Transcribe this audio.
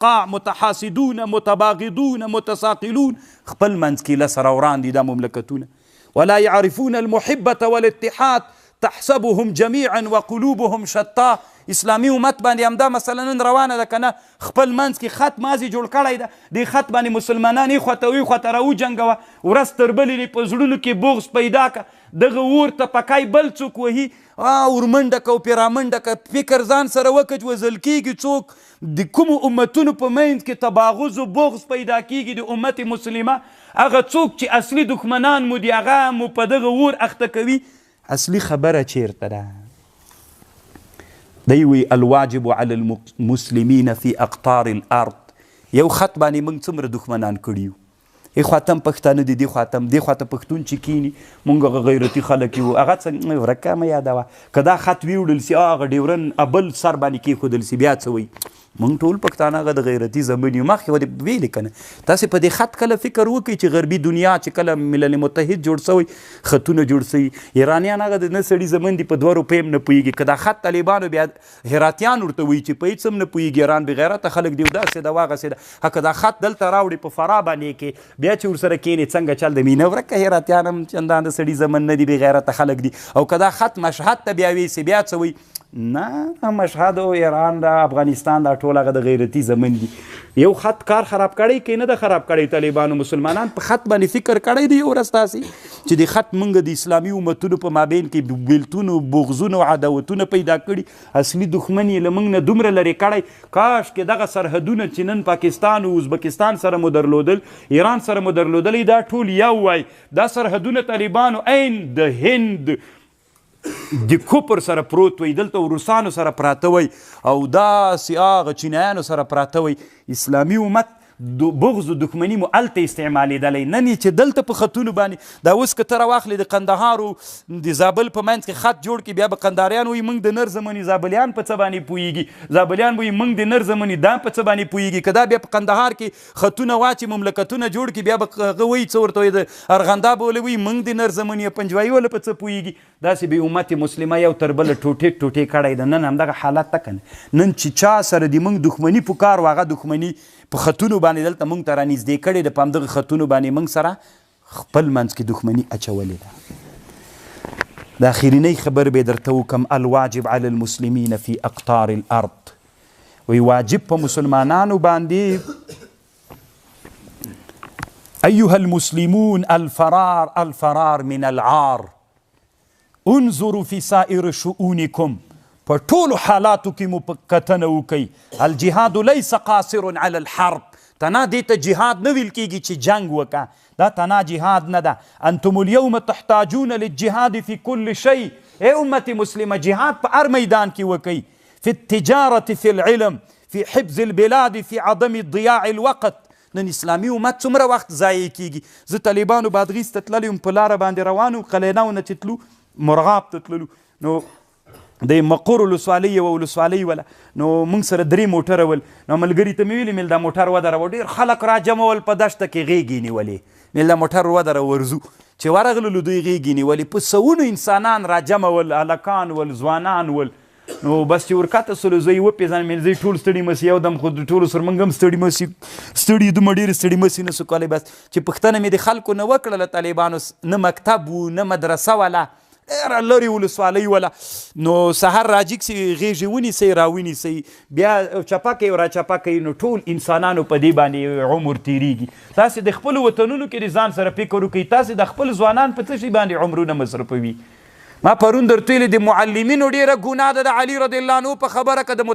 اشقاء، متحاسدون، متباغضون، متساقلون، خپل منځ کې لس راوران دي دا مملکتونه. ولا يعرفون المحبة والاتحاد تحسبهم جميعا وقلوبهم شتى. اسلامي امت باندې همدا مثلا نن روانه ده که نه، خپل منځ کې خط مازې جوړ کړی ده، دې خط باندې مسلمانان ایخواته ویخواته راوجنګوه، ورځ تر بلې په زړونو کې بغض پیدا که، دغه اور ته پکای بل څوک وهي، ورمنډه که او پې رامنډه که، فکر ځان سره وکړ وژل کېږي څوک، د کومو امتونو په منځ کې تباغض و بغض پیدا کېږي د امت مسلمه، هغه څوک چې اصلي دښمنان مو دي هغه مو په دغه اور اخته کوي. اصلي خبره چیرته ده؟ دی وی الواجب علی المسلمین فی اقطار الارض. یو خط باندې موږ څومره دښمنان کړي یو، ای خواته هم پښتانه دي، دې خواته هم، دې خواته پښتون چې کینی موږ هغه غیرتي خلک یو، هغه څنګه ورکه مه یادوه، که دا خط ویوړل سي هغه ډیورن ابل سر باندې کېښودل سي بیا څه وایي؟ موږ ټول پښتانه هغه د غیرتي زمن یو. مخکې ودې ویلې که نه، تاسې په دې خط کله فکر وکړئ چې غربي دنیا چې کله ملل متحد جوړ سوی، خطونه جوړ سوي، ایرانیان هغه د نه سړي زمن دي په 2 روپۍ هم نه پوهېږي، که دا خط طالبانو بیا هراتیان ورته وایي چې په هېڅ هم نه پوهېږي، ایران بې غیرته خلک دي، داسې ده واغسې ده. که دا خط دلته راوړي په فرا باندې کې، بیا چې ورسره کښېنې څنګه چل د مینه ورکه، هراتیان هم چندان د سړي زمن نه دي، بې غیرته خلک دي. او که دا خط مشهد ته بیا ویسي، بیا څه وایي؟ نه، مشهد او ایران دا افغانستان دا ټول هغه د غیرتي زمن دي. یو خط کار خراب کړی که نه ده خراب کړی؟ طالبانو مسلمانان په خط باندې فکر کړی دی یو ورځ تاسې چې د خط موږ د اسلامي امتونو په مابین کې بیلتونو، بغضونو، عداوتونه پیدا کړي، اصلي دښمن یې له موږ نه دومره لرې کړی. کاش کې دغه سرحدونه چې نن پاکستان او ازبکستان سره مو درلودل، ایران سره مو درلودلی، دا ټول یو وای. دا سرحدونه طالبانو عین د هند د کوپر سره پروت وی، دلته روسانو سره پراته وی، او داسې هغه چینایانو سره پراته وی. اسلامي امت بغض و دښمني مو هلته استعمالېدلی، نن یې چې دلته په خطونو باندې دا اوس که ته راواخلې د قندهار او د زابل په منځ کې خط جوړ کړي، بیا به قندهاریان وایي موږ د نر زمنې زابلیان په څه باندې پوهېږي، زابلیان وایي موږ د نر زمنې دا په څه باندې پوهېږي. که دا بیا په قندهار کې خطونه واچي، مملکتونه جوړ کړي، بیا به هغه وایي څه ورته وایي، د ارغندا به ولې وایي موږ د نر زمنې، پنجوایي ولې په څه پوهېږي. داسې به امت مسلمه یو تر بله ټوټې ټوټې کړی ده. نن همدغه حالت ته که نه، نن چې چا سره د موږ دښمني پکار و، هغه دښمني په خطونو باندې دلته موږ ته رانږدې کړې ده، په همدغه خطونو باندې موږ سره خپل منځ کې دښمني اچولې ده. د اخرینۍ خبر به درته وکم، الواجب علی المسلمین فی اقطار الارض. وی واجب په مسلمانانو باندې، ایها المسلمون الفرار من العار، انظروا فی سائر شؤونکم، په ټولو حالاتو کې مو کتنه وکئ. الجهاد لیس قاصر علی الحرب، تنا دې ته جهاد نه ویل کېږي چې جنگ وکړه، دا تنا جهاد نه ده. انتم اليوم تحتاجون للجهاد فی کل شیء. ای امت مسلمه، جهاد په هر میدان کې وکئ، فی التجارة، فی العلم، فی حفظ البلاد، فی عدم ضیاع الوقت. نن اسلامي امت څومره وخت ضایع کېږي. زه طالبانو بادغیس ته تللی یم، په لاره باندې روان وو، قلیناو نه چې تلو، مرغاب ته تللو، نو د مقر ولسوالۍ یوه ولسوالۍ وله، نو موږ سره 3 موټره ول. نو ملګري ته مې ویلې مل دا موټر ودروه، ډېر خلک را جمع ول، په دشته کې غېږې نیولې، مل دا موټر ودروه ورځو. چې ورغللو دوی غېږې نیولې، په سوونو انسانان را جمع ول، هلکان ول، ځوانان ول. نو بس چې ورکته سولو زه یې وپېژنم، مې زه ټول ستړي مسي، یو دم خو د ټولو سره موږ هم ستړي مسي، ستړي دومره ډېرې ستړي مسي نه سو کولی. بس چې پوښتنه مې د خلکو نه وکړله، طالبانو نه مکتب و نه مدرسه وله، ډېره لرې ولسوالۍ وله. نو سهار راجیګ سي، غېږې ونیسئ، راونیسئ، بیا چپه کوي را چپه کوي، نو ټول انسانانو په دې باندې عمر تېرېږي. تاسې د خپلو وطنونو کې د ځان سره فکر وکړئ، تاسې د خپل ځوانان په څه شي باندې عمرونه مصرفوي. ما پرون درته ویلې د معلمینو ډېره ګناه ده د علي رضی الله عنه په خبره، که د